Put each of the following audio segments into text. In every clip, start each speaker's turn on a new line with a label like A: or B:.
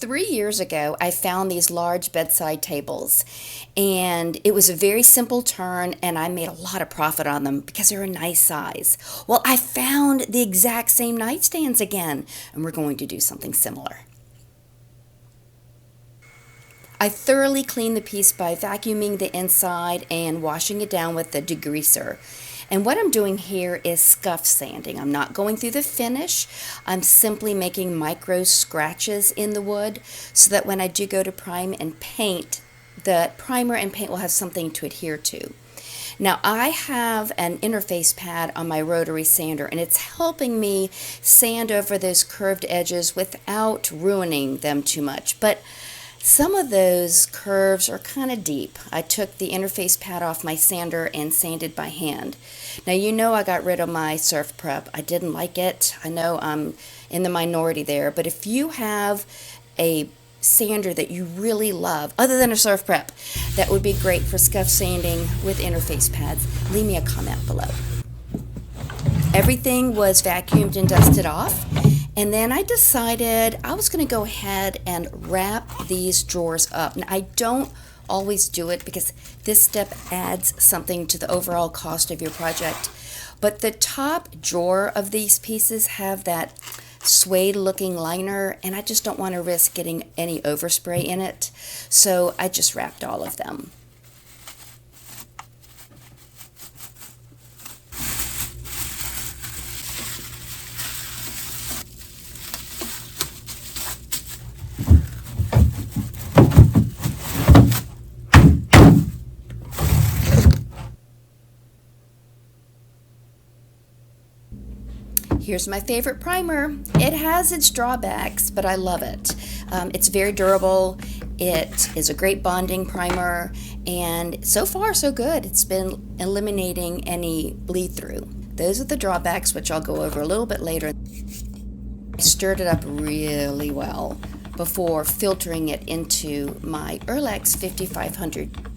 A: 3 years ago, I found these large bedside tables, and it was a very simple turn, and I made a lot of profit on them because they're a nice size. Well, I found the exact same nightstands again, and we're going to do something similar. I thoroughly cleaned the piece by vacuuming the inside and washing it down with a degreaser. And what I'm doing here is scuff sanding. I'm not going through the finish. I'm simply making micro scratches in the wood so that when I do go to prime and paint, the primer and paint will have something to adhere to. Now I have an interface pad on my rotary sander, and it's helping me sand over those curved edges without ruining them too much. But some of those curves are kind of deep. I took the interface pad off my sander and sanded by hand. Now you know I got rid of my surf prep. I didn't like it. I know I'm in the minority there, but if you have a sander that you really love, other than a surf prep, that would be great for scuff sanding with interface pads, leave me a comment below. Everything was vacuumed and dusted off, and then I decided I was going to go ahead and wrap these drawers up. Now, I don't always do it because this step adds something to the overall cost of your project, but the top drawer of these pieces have that suede looking liner, and I just don't want to risk getting any overspray in it, so I just wrapped all of them. Here's my favorite primer. It has its drawbacks, but I love it. It's very durable. It is a great bonding primer, and so far so good. It's been eliminating any bleed through. Those are the drawbacks, which I'll go over a little bit later. I stirred it up really well before filtering it into my Erlex 5500.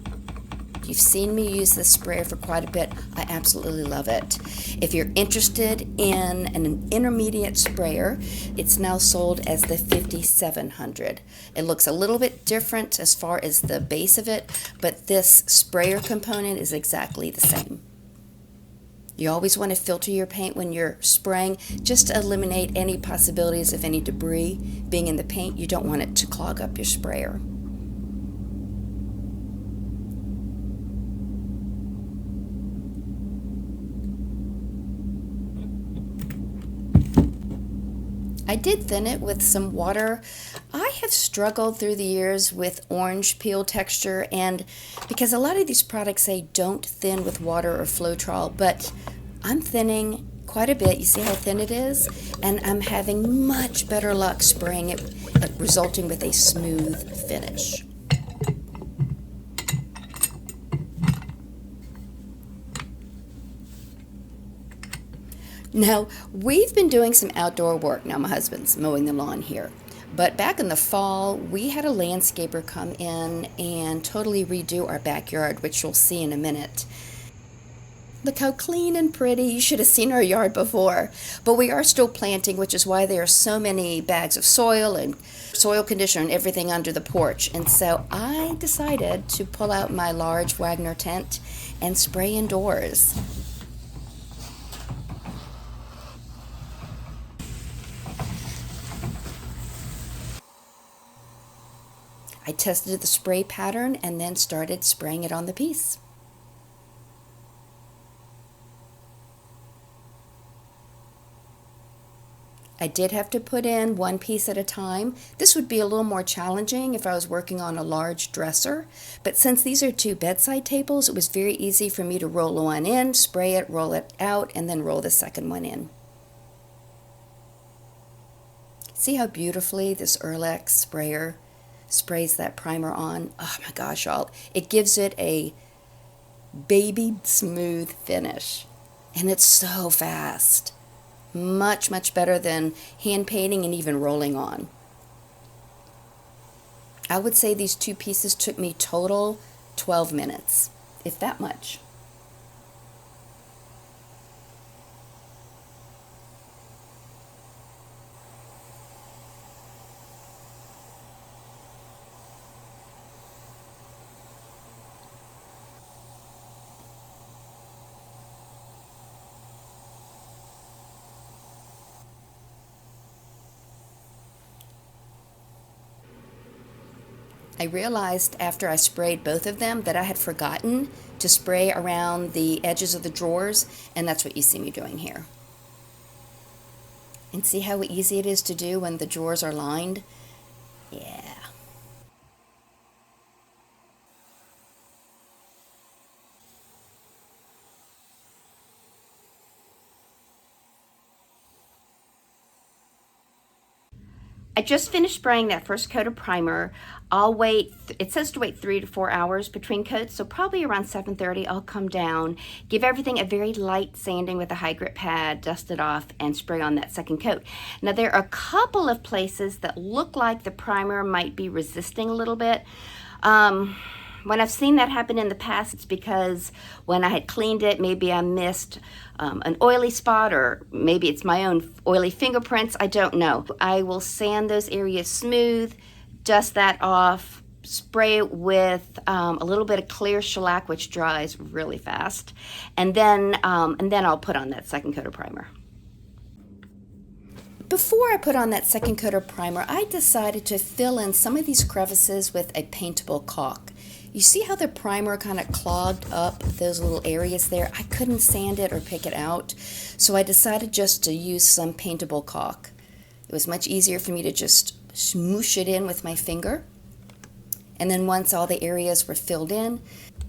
A: You've seen me use this sprayer for quite a bit. I absolutely love it. If you're interested in an intermediate sprayer, it's now sold as the 5700. It looks a little bit different as far as the base of it, but this sprayer component is exactly the same. You always want to filter your paint when you're spraying, just to eliminate any possibilities of any debris being in the paint. You don't want it to clog up your sprayer. I did thin it with some water. I have struggled through the years with orange peel texture, and because a lot of these products say don't thin with water or Floetrol, but I'm thinning quite a bit. You see how thin it is? And I'm having much better luck spraying it, resulting with a smooth finish. Now, we've been doing some outdoor work. Now, my husband's mowing the lawn here. But back in the fall, we had a landscaper come in and totally redo our backyard, which you'll see in a minute. Look how clean and pretty. You should have seen our yard before. But we are still planting, which is why there are so many bags of soil and soil conditioner and everything under the porch. And so I decided to pull out my large Wagner tent and spray indoors. I tested the spray pattern and then started spraying it on the piece. I did have to put in one piece at a time. This would be a little more challenging if I was working on a large dresser, but since these are two bedside tables, it was very easy for me to roll one in, spray it, roll it out, and then roll the second one in. See how beautifully this Erlex sprayer sprays that primer on? Oh my gosh, y'all. It gives it a baby smooth finish. And it's so fast. Much, much better than hand painting and even rolling on. I would say these two pieces took me total 12 minutes, if that much. I realized after I sprayed both of them that I had forgotten to spray around the edges of the drawers, and that's what you see me doing here. And see how easy it is to do when the drawers are lined? Yeah. I just finished spraying that first coat of primer. I'll wait, it says to wait 3 to 4 hours between coats, so probably around 7:30 I'll come down, give everything a very light sanding with a high grit pad, dust it off, and spray on that second coat. Now there are a couple of places that look like the primer might be resisting a little bit. When I've seen that happen in the past, it's because when I had cleaned it, maybe I missed an oily spot, or maybe it's my own oily fingerprints. I don't know. I will sand those areas smooth, dust that off, spray it with a little bit of clear shellac, which dries really fast, and then I'll put on that second coat of primer. Before I put on that second coat of primer, I decided to fill in some of these crevices with a paintable caulk. You see how the primer kind of clogged up those little areas there? I couldn't sand it or pick it out, so I decided just to use some paintable caulk. It was much easier for me to just smoosh it in with my finger. And then once all the areas were filled in,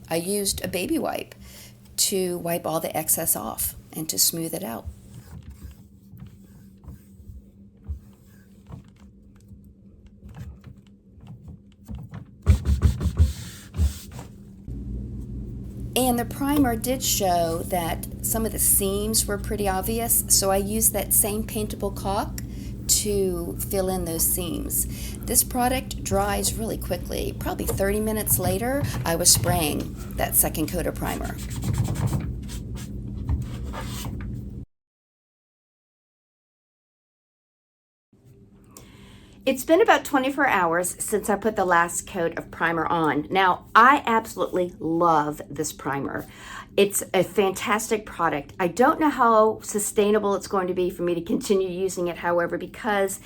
A: I used a baby wipe to wipe all the excess off and to smooth it out. And the primer did show that some of the seams were pretty obvious, so I used that same paintable caulk to fill in those seams. This product dries really quickly. Probably 30 minutes later, I was spraying that second coat of primer. It's been about 24 hours since I put the last coat of primer on. Now, I absolutely love this primer. It's a fantastic product. I don't know how sustainable it's going to be for me to continue using it, however, because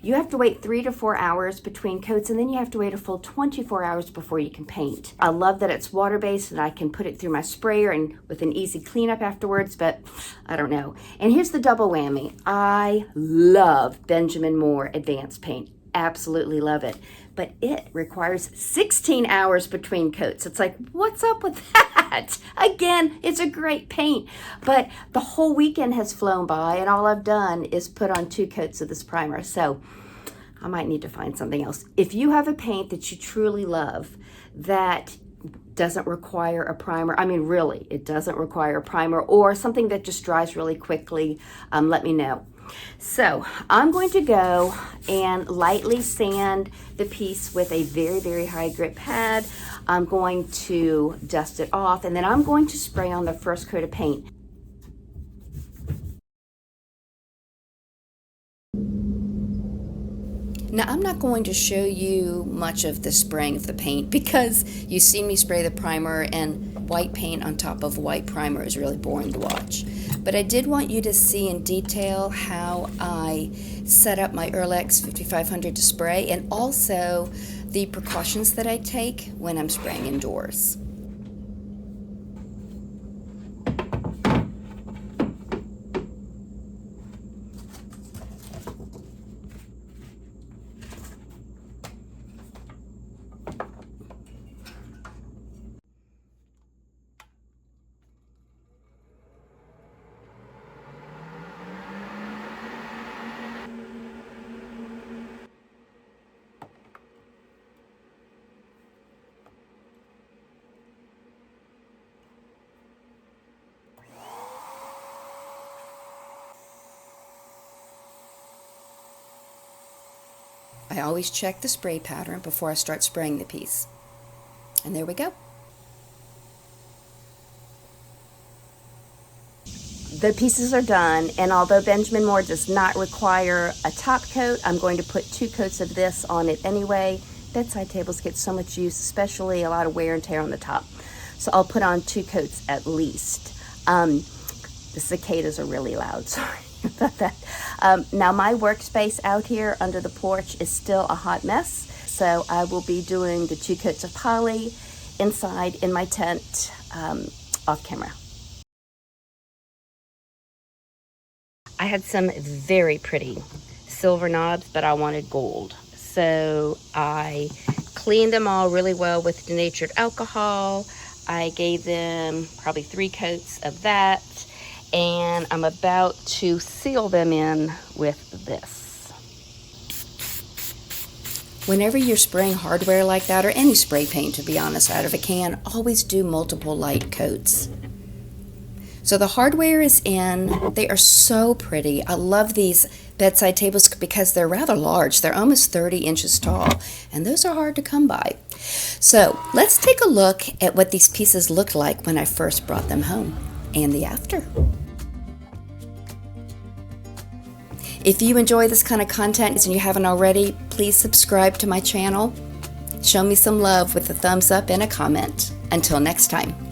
A: you have to wait 3 to 4 hours between coats, and then you have to wait a full 24 hours before you can paint. I love that it's water-based and I can put it through my sprayer and with an easy cleanup afterwards, but I don't know. And here's the double whammy. I love Benjamin Moore Advanced Paint. Absolutely love it. But it requires 16 hours between coats. It's like, what's up with that? Again, it's a great paint, but the whole weekend has flown by and all I've done is put on 2 coats of this primer. So I might need to find something else. If you have a paint that you truly love that doesn't require a primer, I mean really, it doesn't require a primer, or something that just dries really quickly, let me know. So I'm going to go and lightly sand the piece with a very, very high grit pad. I'm going to dust it off, and then I'm going to spray on the first coat of paint. Now, I'm not going to show you much of the spraying of the paint because you've seen me spray the primer, and white paint on top of white primer is really boring to watch. But I did want you to see in detail how I set up my Erlex 5500 to spray, and also the precautions that I take when I'm spraying indoors. I always check the spray pattern before I start spraying the piece. And there we go. The pieces are done, and although Benjamin Moore does not require a top coat, I'm going to put 2 coats of this on it anyway. Bedside tables get so much use, especially a lot of wear and tear on the top. So I'll put on 2 coats at least. The cicadas are really loud, sorry. Now my workspace out here under the porch is still a hot mess, so I will be doing the 2 coats of poly inside in my tent off camera. I had some very pretty silver knobs, but I wanted gold. So I cleaned them all really well with denatured alcohol. I gave them probably 3 coats of that, and I'm about to seal them in with this. Whenever you're spraying hardware like that, or any spray paint to be honest, out of a can, always do multiple light coats. So the hardware is in. They are so pretty. I love these bedside tables because they're rather large. They're almost 30 inches tall, and those are hard to come by. So let's take a look at what these pieces looked like when I first brought them home, and the after. If you enjoy this kind of content and you haven't already, please subscribe to my channel. Show me some love with a thumbs up and a comment. Until next time.